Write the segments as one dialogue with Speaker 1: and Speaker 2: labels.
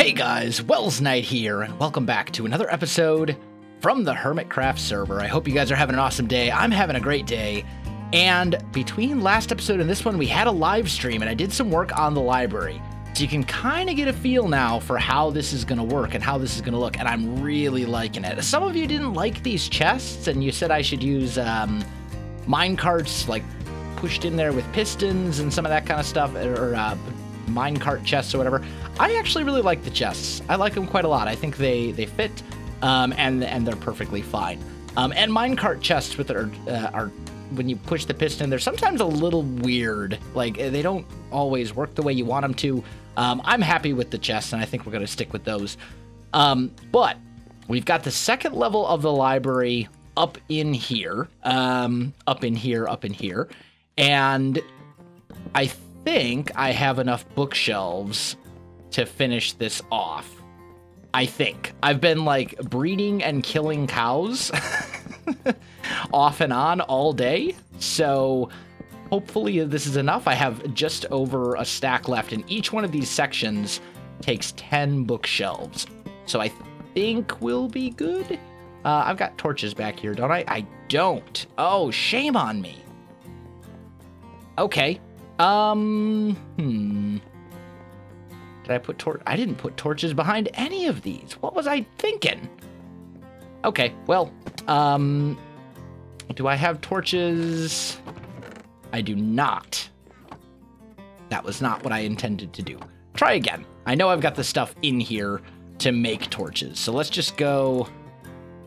Speaker 1: Hey guys, Wells Knight here, and welcome back to another episode from the Hermitcraft server. I hope you guys are having an awesome day. I'm having a great day. And between last episode and this one, we had a live stream, and I did some work on the library. So you can kind of get a feel now for how this is going to work and how this is going to look, and I'm really liking it. Some of you didn't like these chests, and you said I should use minecarts, like pushed in there with pistons and some of that kind of stuff, or minecart chests or whatever. I actually really like the chests. I like them quite a lot. I think they fit, and they're perfectly fine. And minecart chests with are when you push the piston, they're sometimes a little weird. Like they don't always work the way you want them to. I'm happy with the chests, and I think we're going to stick with those. But we've got the second level of the library up in here, and I think I have enough bookshelves to finish this off. I think. I've been like breeding and killing cows off and on all day, so hopefully this is enough. I have just over a stack left, and each one of these sections takes 10 bookshelves, so I think we'll be good. I've got torches back here, don't I? I don't. Oh, shame on me. Okay. Did I put I didn't put torches behind any of these. What was I thinking? Okay, well, do I have torches? I do not. That was not what I intended to do. Try again. I know I've got the stuff in here to make torches. So let's just go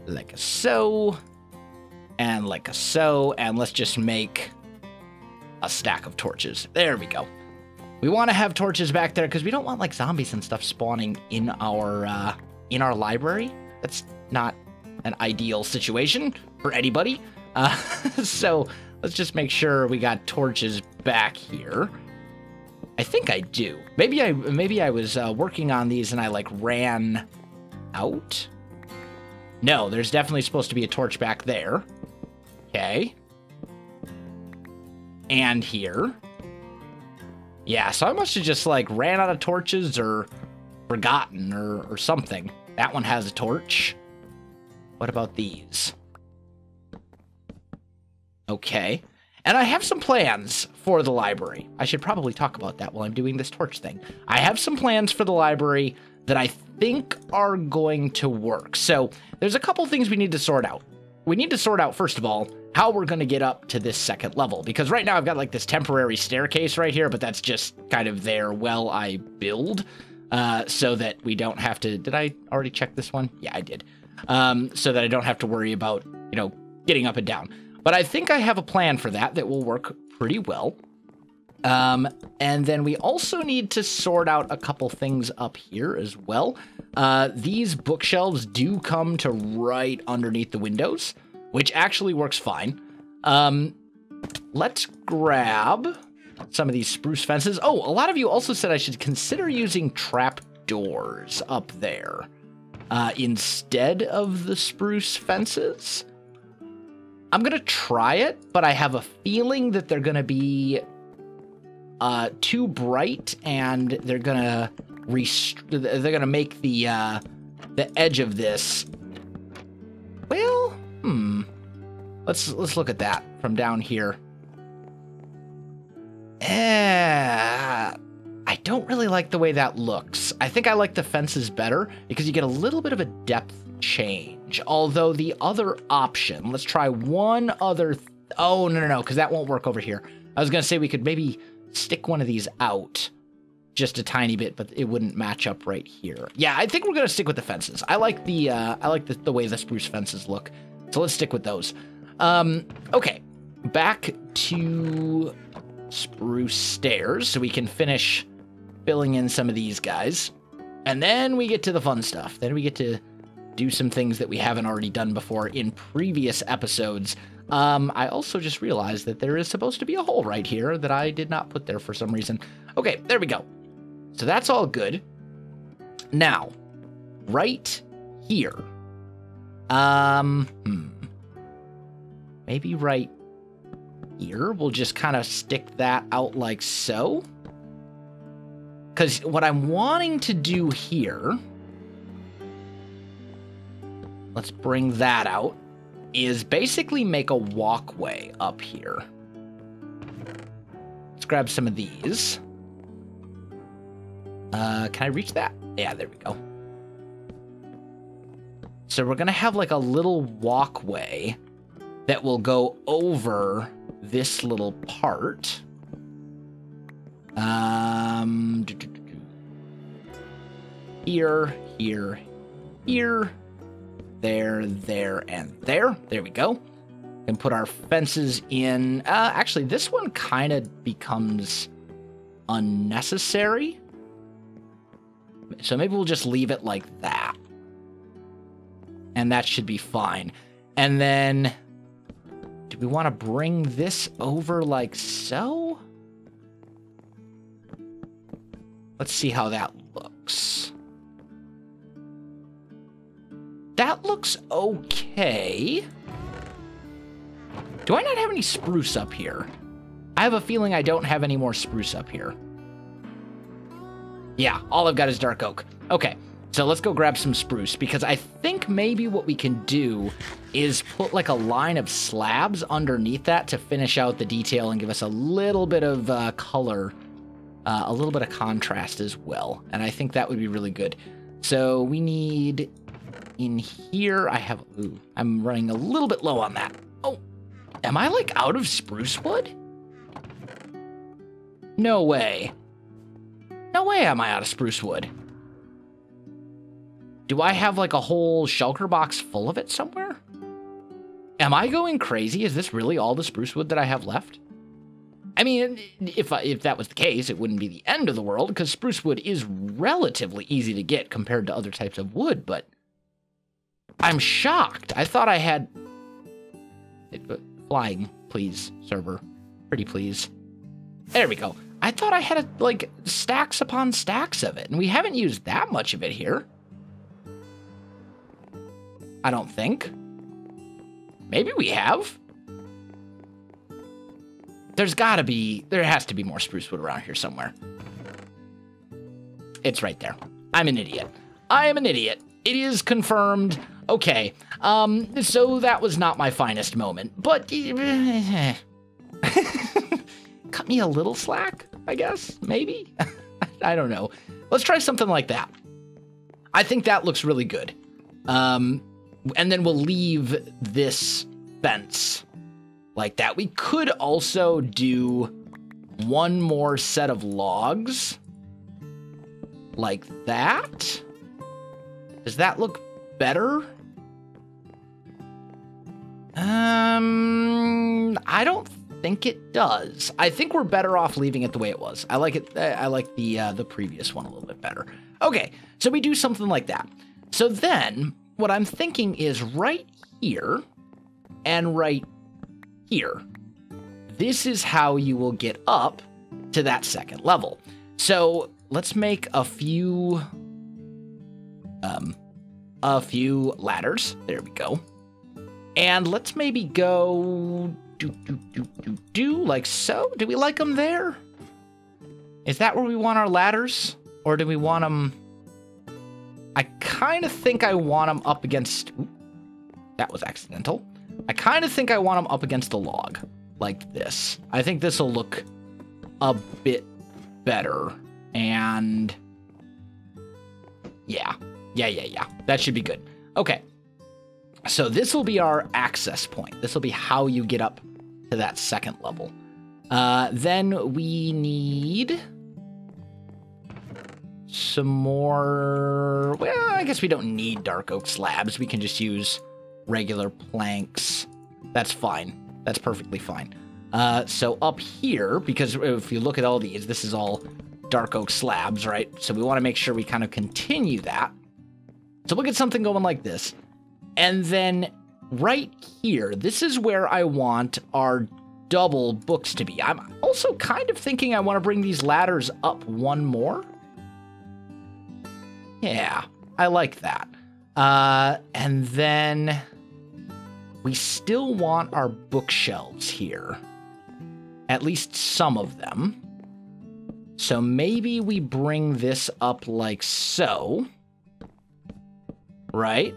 Speaker 1: like so, and like so, and let's just make a stack of torches. There we go. We want to have torches back there because we don't want like zombies and stuff spawning in our library. That's not an ideal situation for anybody. So let's just make sure we got torches back here. I think I do. Maybe I was working on these and I like ran out. No, there's definitely supposed to be a torch back there. Okay. And here. Yeah, so I must have just like ran out of torches or forgotten or something. That one has a torch. What about these? Okay. And I have some plans for the library. I should probably talk about that while I'm doing this torch thing. I have some plans for the library that I think are going to work. So there's a couple things we need to sort out. We need to sort out, first of all, how we're going to get up to this second level. Because right now I've got like this temporary staircase right here, but that's just kind of there while I build. So that we don't have to... Did I already check this one? Yeah, I did. So that I don't have to worry about, you know, getting up and down. But I think I have a plan for that will work pretty well. And then we also need to sort out a couple things up here as well. These bookshelves do come to right underneath the windows, which actually works fine. Let's grab some of these spruce fences. Oh, a lot of you also said I should consider using trap doors up there instead of the spruce fences. I'm going to try it, but I have a feeling that they're going to be too bright, and they're gonna make the edge of this. Well, let's look at that from down here. I don't really like the way that looks. I think I like the fences better because you get a little bit of a depth change. Although the other option, let's try one other. Oh no, because that won't work over here. I was gonna say we could maybe stick one of these out just a tiny bit, but it wouldn't match up right here. Yeah, I think we're gonna stick with the fences. I like the way the spruce fences look, so let's stick with those. Okay, back to spruce stairs so we can finish filling in some of these guys, and then we get to the fun stuff. Then we get to do some things that we haven't already done before in previous episodes. I also just realized that there is supposed to be a hole right here that I did not put there for some reason. Okay, there we go. So that's all good. Now, right here. Maybe right here. We'll just kind of stick that out like so. Because what I'm wanting to do here, let's bring that out, is basically make a walkway up here. Let's grab some of these. Can I reach that? Yeah, there we go. So we're gonna have like a little walkway that will go over this little part. Here, here, here, there, there, and there. There we go. And put our fences in. Actually, this one kind of becomes unnecessary. So maybe we'll just leave it like that. And that should be fine. And then, do we want to bring this over like so? Let's see how that looks. That looks okay. Do I not have any spruce up here? I have a feeling I don't have any more spruce up here. Yeah, all I've got is dark oak. Okay, so let's go grab some spruce, because I think maybe what we can do is put like a line of slabs underneath that to finish out the detail and give us a little bit of color, a little bit of contrast as well. And I think that would be really good. So we need in here, ooh, I'm running a little bit low on that. Oh, am I like out of spruce wood? No way. No way am I out of spruce wood. Do I have like a whole shulker box full of it somewhere? Am I going crazy? Is this really all the spruce wood that I have left? I mean, if that was the case, it wouldn't be the end of the world, because spruce wood is relatively easy to get compared to other types of wood, but I'm shocked. I thought I had... Flying, please, server. Pretty please. There we go. I thought I had, like, stacks upon stacks of it, and we haven't used that much of it here. I don't think. Maybe we have. There has to be more spruce wood around here somewhere. It's right there. I'm an idiot. I am an idiot. It is confirmed. Okay, so that was not my finest moment, but cut me a little slack, I guess, maybe? I don't know. Let's try something like that. I think that looks really good. And then we'll leave this fence like that. We could also do one more set of logs like that. Does that look better? I don't think it does. I think we're better off leaving it the way it was. I like it. I like the previous one a little bit better. Okay, so we do something like that. So then what I'm thinking is right here and right here. This is how you will get up to that second level. So let's make a few ladders. There we go. And let's maybe go like so. Do we like them there? Is that where we want our ladders? Or do we want them... I kind of think I want them up against... Ooh, that was accidental. I kind of think I want them up against the log. Like this. I think this will look a bit better. And... Yeah. That should be good. Okay. So this will be our access point. This will be how you get up to that second level. Then we need some more... Well, I guess we don't need dark oak slabs. We can just use regular planks. That's fine. That's perfectly fine. So up here, because if you look at all these, this is all dark oak slabs, right? So we want to make sure we kind of continue that. So we'll get something going like this. And then right here, this is where I want our double books to be. I'm also kind of thinking I want to bring these ladders up one more. Yeah, I like that. And then we still want our bookshelves here. At least some of them. So maybe we bring this up like so. Right?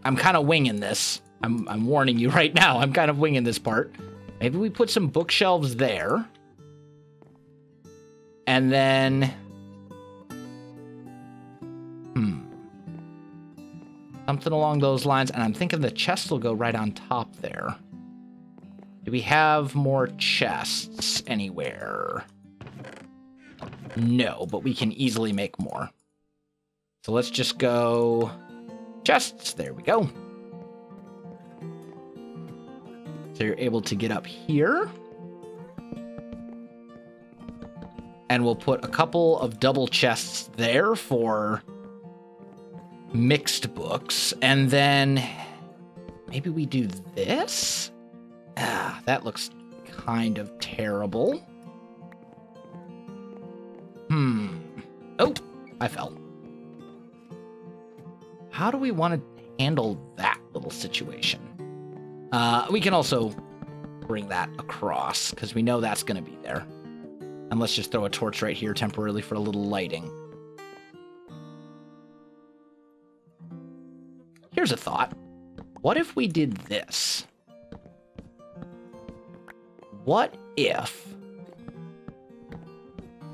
Speaker 1: I'm kind of winging this. I'm warning you right now. I'm kind of winging this part. Maybe we put some bookshelves there. And then... something along those lines. And I'm thinking the chest will go right on top there. Do we have more chests anywhere? No, but we can easily make more. So let's just go chests. There we go. So you're able to get up here. And we'll put a couple of double chests there for mixed books. And then maybe we do this? Ah, that looks kind of terrible. Oh, I fell. How do we want to handle that little situation? We can also bring that across, because we know that's going to be there. And let's just throw a torch right here temporarily for a little lighting. Here's a thought. What if we did this? What if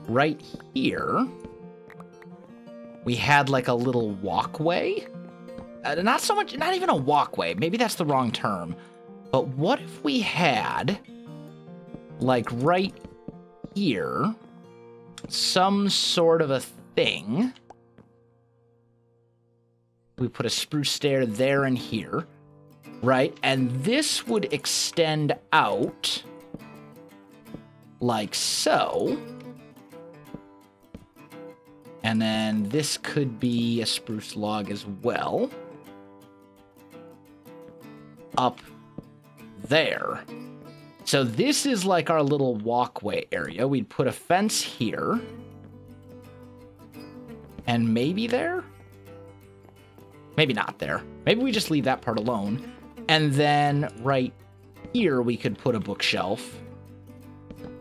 Speaker 1: right here we had like a little walkway? Not so much, not even a walkway. Maybe that's the wrong term. But what if we had like right here some sort of a thing? We put a spruce stair there and here, right? And this would extend out like so. And then this could be a spruce log as well. Up there. So this is like our little walkway area. We'd put a fence here. And maybe there? Maybe not there. Maybe we just leave that part alone. And then right here we could put a bookshelf.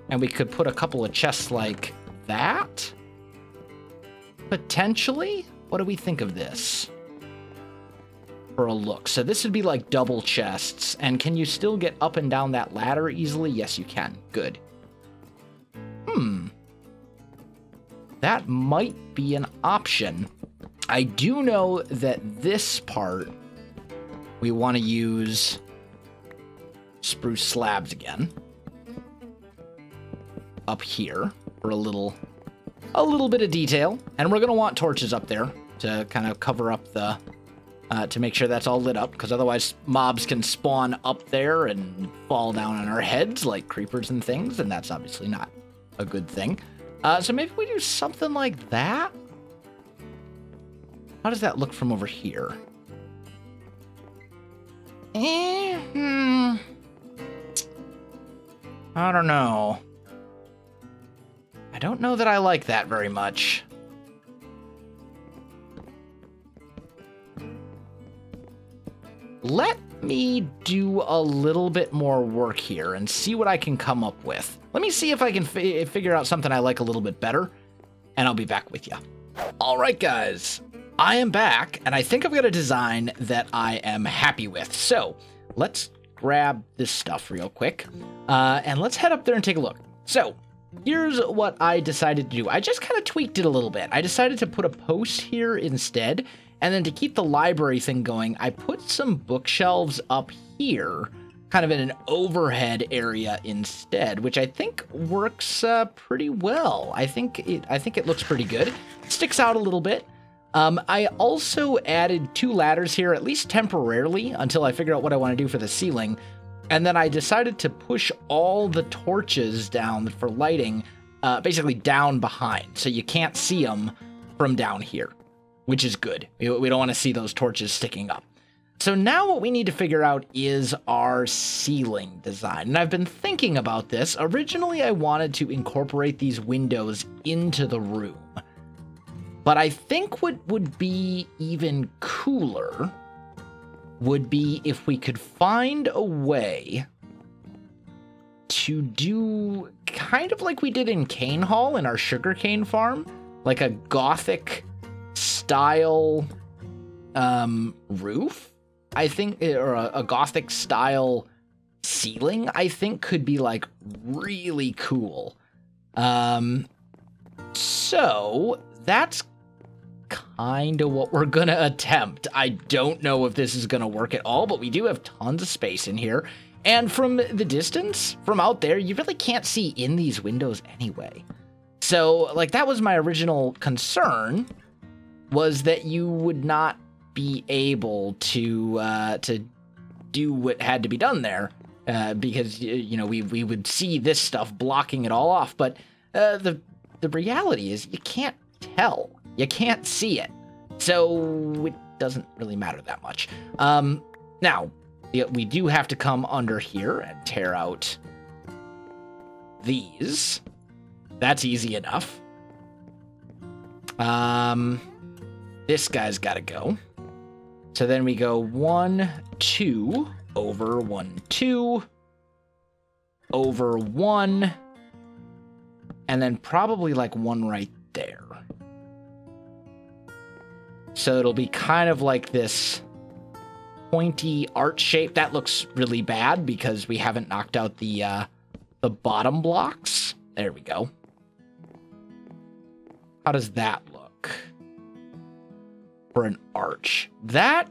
Speaker 1: And we could put a couple of chests like that. Potentially? What do we think of this? For a look. So this would be like double chests. And can you still get up and down that ladder easily? Yes, you can. Good. That might be an option. I do know that this part, we want to use spruce slabs again. Up here for a little bit of detail. And we're going to want torches up there to kind of cover up the, to make sure that's all lit up, because otherwise mobs can spawn up there and fall down on our heads like creepers and things, and that's obviously not a good thing. So maybe we do something like that. How does that look from over here? I don't know. I don't know that I like that very much. Let me do a little bit more work here and see what I can come up with. Let me see if I can figure out something I like a little bit better, and I'll be back with you. All right, guys. I am back, and I think I've got a design that I am happy with. So let's grab this stuff real quick, and let's head up there and take a look. So here's what I decided to do. I just kind of tweaked it a little bit. I decided to put a post here instead, and then to keep the library thing going, I put some bookshelves up here, kind of in an overhead area instead, which I think works pretty well. I think it looks pretty good. It sticks out a little bit. I also added 2 ladders here, at least temporarily, until I figure out what I want to do for the ceiling. And then I decided to push all the torches down for lighting, basically down behind, so you can't see them from down here, which is good. We don't want to see those torches sticking up. So now what we need to figure out is our ceiling design. And I've been thinking about this. Originally, I wanted to incorporate these windows into the room. But I think what would be even cooler would be if we could find a way to do kind of like we did in Cane Hall in our sugarcane farm, like a Gothic style roof, I think, or a Gothic style ceiling, I think could be like really cool. So that's kind of what we're gonna attempt. I don't know if this is gonna work at all, but we do have tons of space in here. And from the distance, from out there, you really can't see in these windows anyway. So, like, that was my original concern, was that you would not be able to do what had to be done there, because, you know, we would see this stuff blocking it all off. But the reality is you can't tell. You can't see it. So it doesn't really matter that much. Now, we do have to come under here and tear out these. That's easy enough. This guy's got to go. So then we go 1, 2, over 1, 2, over 1, and then probably like 1 right there. So it'll be kind of like this pointy arch shape. That looks really bad because we haven't knocked out the bottom blocks. There we go. How does that look for an arch? That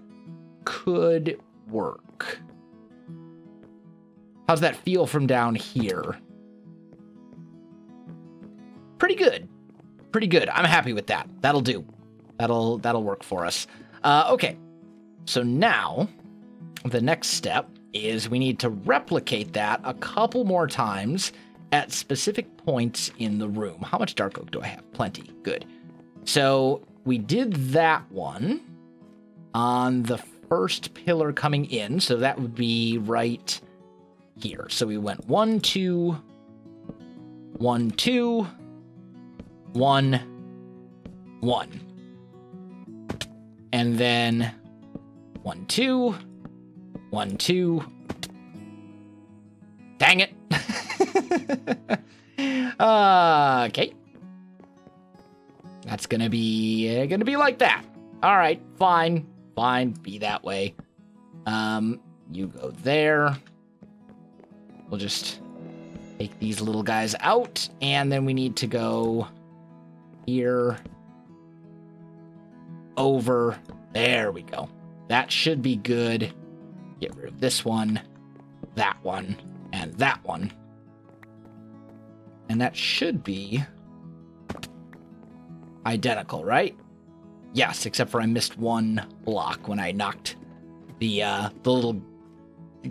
Speaker 1: could work. How's that feel from down here? Pretty good. Pretty good. I'm happy with that. That'll do. That'll work for us. Okay. So now the next step is we need to replicate that a couple more times at specific points in the room. How much dark oak do I have? Plenty. Good. So we did that one on the first pillar coming in. So that would be right here. So we went 1, 2, 1, 2, 1, 1. And then 1, 2, 1, 2. Dang it. Okay. That's gonna be like that. All right, fine, be that way. You go there. We'll just take these little guys out, and then we need to go here, over. There we go. That should be good. Get rid of this one, that one, and that one. And that should be identical, right? Yes, except for I missed one block when I knocked the little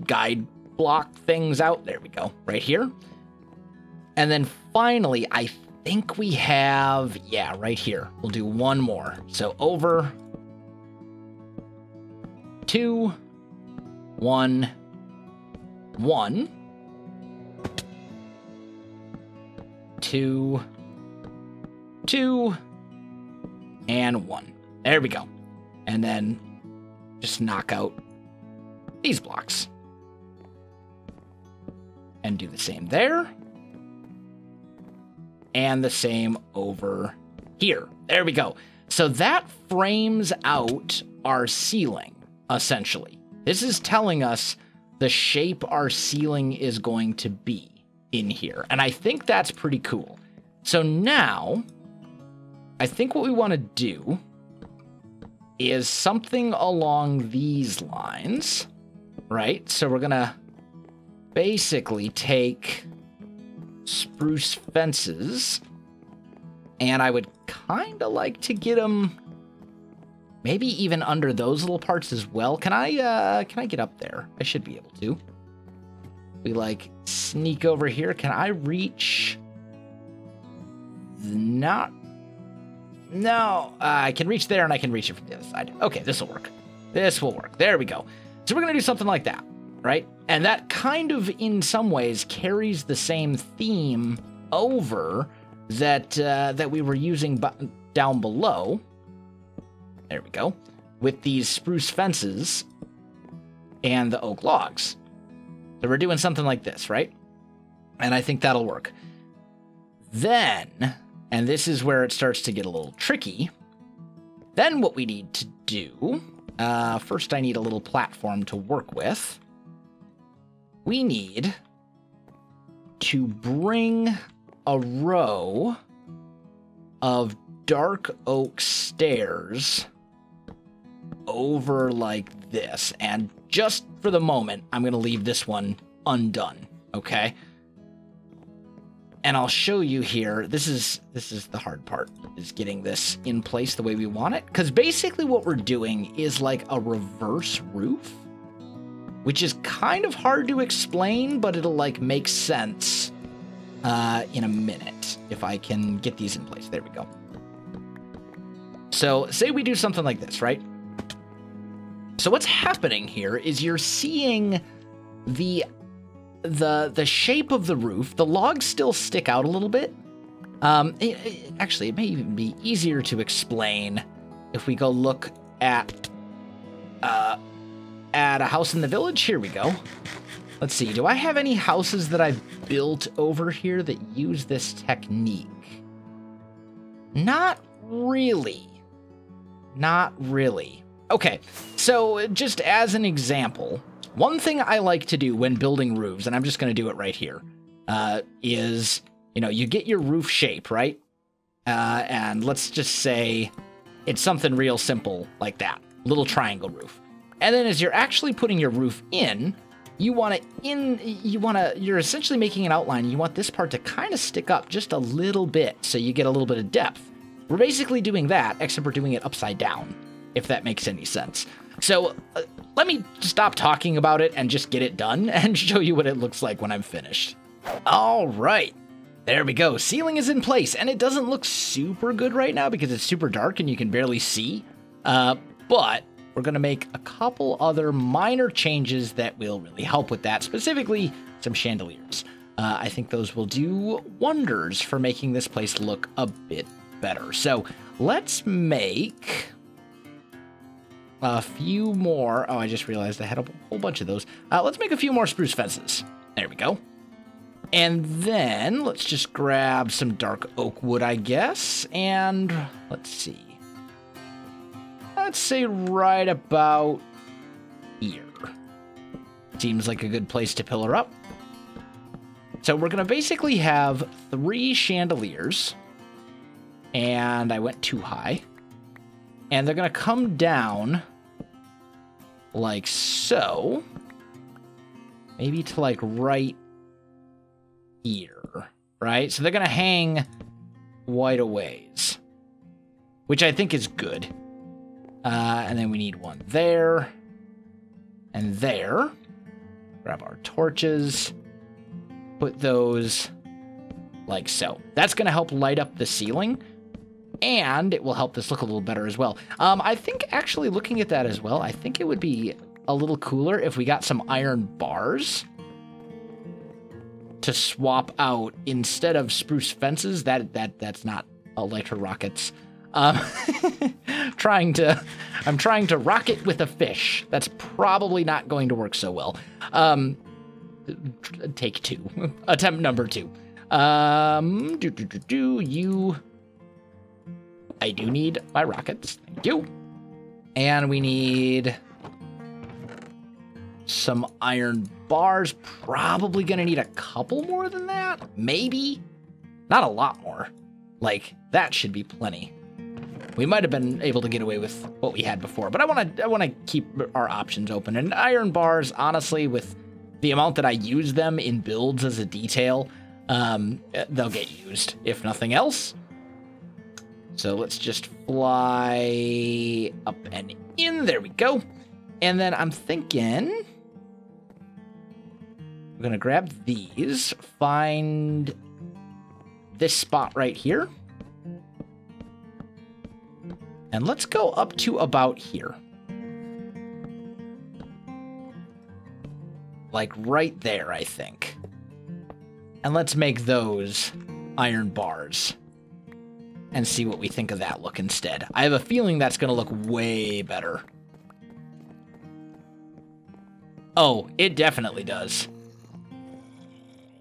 Speaker 1: guide block things out. There we go, right here. And then finally, I think we have, yeah, right here. We'll do one more. So over, 2, 1, 1, 2, 2, and 1. There we go. And then just knock out these blocks. And do the same there. And the same over here. There we go. So that frames out our ceiling, essentially. This is telling us the shape our ceiling is going to be in here. And I think that's pretty cool. So now, I think what we want to do is something along these lines, right? So we're going to basically take spruce fences, and I would kind of like to get them maybe even under those little parts as well. Can I get up there? I should be able to. We like sneak over here. Can I reach? Not. No, I can reach there and I can reach it from the other side. Okay, this will work. This will work. There we go. So we're going to do something like that, right? And that kind of, in some ways, carries the same theme over that we were using down below. There we go. With these spruce fences and the oak logs. So we're doing something like this, right? And I think that'll work. Then, and this is where it starts to get a little tricky, then what we need to do, first I need a little platform to work with. We need to bring a row of dark oak stairs over like this. And just for the moment, I'm going to leave this one undone, okay? And I'll show you here, this is the hard part, is getting this in place the way we want it. Because basically what we're doing is like a reverse roof, which is kind of hard to explain, but it'll like make sense in a minute if I can get these in place. There we go. So say we do something like this, right? So what's happening here is you're seeing the shape of the roof. The logs still stick out a little bit. Actually, it may even be easier to explain if we go look at a house in the village. Here we go. Let's see. Do I have any houses that I've built over here that use this technique? Not really. Not really. Okay, so just as an example, one thing I like to do when building roofs, and I'm just going to do it right here, is, you know, you get your roof shape, right? And let's just say it's something real simple like that, little triangle roof. And then as you're actually putting your roof in, you're essentially making an outline. You want this part to kind of stick up just a little bit so you get a little bit of depth. We're basically doing that, except we're doing it upside down, if that makes any sense. So let me stop talking about it and just get it done and show you what it looks like when I'm finished. All right, there we go. Ceiling is in place, and it doesn't look super good right now because it's super dark and you can barely see. But we're going to make a couple other minor changes that will really help with that, specifically some chandeliers. I think those will do wonders for making this place look a bit better. So let's make a few more. Oh, I just realized I had a whole bunch of those. Let's make a few more spruce fences. There we go. And then let's just grab some dark oak wood, I guess. And let's see. Let's say right about here. Seems like a good place to pillar up. So we're going to basically have 3 chandeliers. And I went too high. And they're going to come down like so. Maybe to like right here, right? So they're going to hang wide a ways, which I think is good. And then we need one there and there. Grab our torches, put those like so. That's going to help light up the ceiling. And it will help this look a little better as well. I think actually looking at that as well, I think it would be a little cooler if we got some iron bars to swap out instead of spruce fences. That's not Elytra rockets. I'm trying to rocket with a fish. That's probably not going to work so well. Take 2. Attempt number 2. I do need my rockets. Thank you. And we need some iron bars. Probably going to need a couple more than that. Maybe. Not a lot more. Like, that should be plenty. We might have been able to get away with what we had before, but I want to keep our options open. And iron bars, honestly, with the amount that I use them in builds as a detail, they'll get used, if nothing else. So let's just fly up and in. There we go. And then I'm thinking I'm going to grab these, find this spot right here. And let's go up to about here. Like right there, I think. And let's make those iron bars and see what we think of that look instead. I have a feeling that's going to look way better. Oh, it definitely does.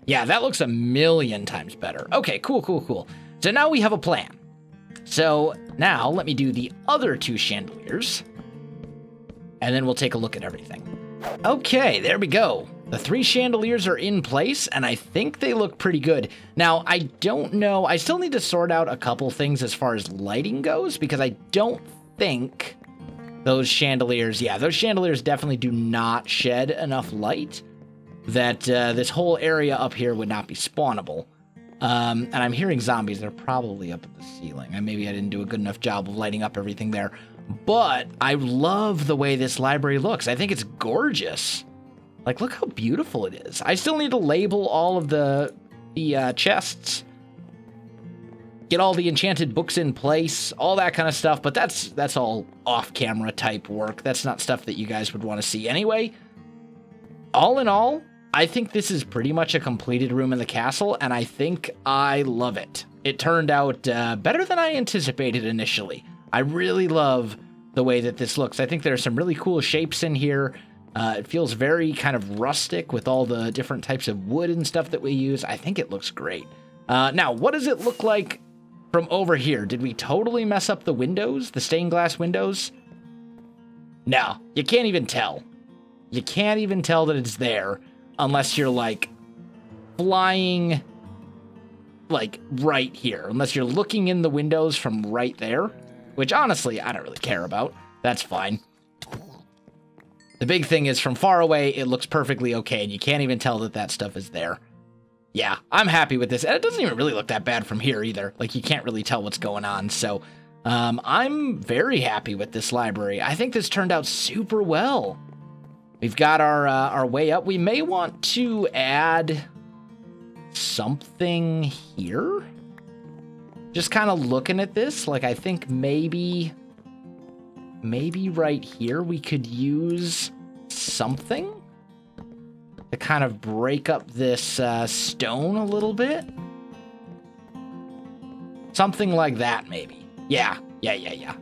Speaker 1: Yeah, that looks a million times better. Okay, cool. So now we have a plan. So now let me do the other 2 chandeliers, and then we'll take a look at everything. Okay, there we go. The 3 chandeliers are in place, and I think they look pretty good. Now, I don't know. I still need to sort out a couple things as far as lighting goes, because I don't think those chandeliers, yeah, those chandeliers definitely do not shed enough light that this whole area up here would not be spawnable. And I'm hearing zombies. They're probably up at the ceiling. Maybe I didn't do a good enough job of lighting up everything there. But I love the way this library looks. I think it's gorgeous. Like, look how beautiful it is. I still need to label all of the chests, get all the enchanted books in place, all that kind of stuff. But that's all off-camera type work. That's not stuff that you guys would want to see anyway. All in all, I think this is pretty much a completed room in the castle, and I think I love it. It turned out better than I anticipated initially. I really love the way that this looks. I think there are some really cool shapes in here. It feels very kind of rustic with all the different types of wood and stuff that we use. I think it looks great. Now, what does it look like from over here? Did we totally mess up the windows, the stained glass windows? No, you can't even tell. You can't even tell that it's there unless you're, like, flying, like, right here. Unless you're looking in the windows from right there, which, honestly, I don't really care about. That's fine. The big thing is, from far away, it looks perfectly okay, and you can't even tell that that stuff is there. Yeah, I'm happy with this, and it doesn't even really look that bad from here, either. Like, you can't really tell what's going on, so I'm very happy with this library. I think this turned out super well. We've got our way up. We may want to add something here. Just kind of looking at this, like, I think maybe right here we could use something to kind of break up this stone a little bit. Something like that, maybe. Yeah.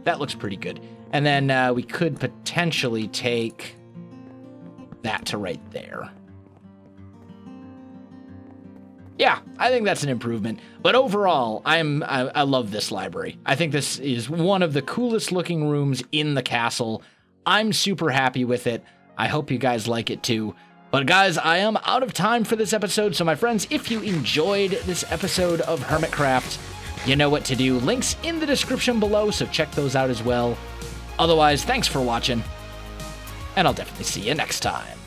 Speaker 1: That looks pretty good. And then we could potentially take that to right there. Yeah, I think that's an improvement. But overall, I love this library. I think this is one of the coolest looking rooms in the castle. I'm super happy with it. I hope you guys like it too. But guys, I am out of time for this episode. So my friends, if you enjoyed this episode of Hermitcraft, you know what to do. Links in the description below, so check those out as well. Otherwise, thanks for watching, and I'll definitely see you next time.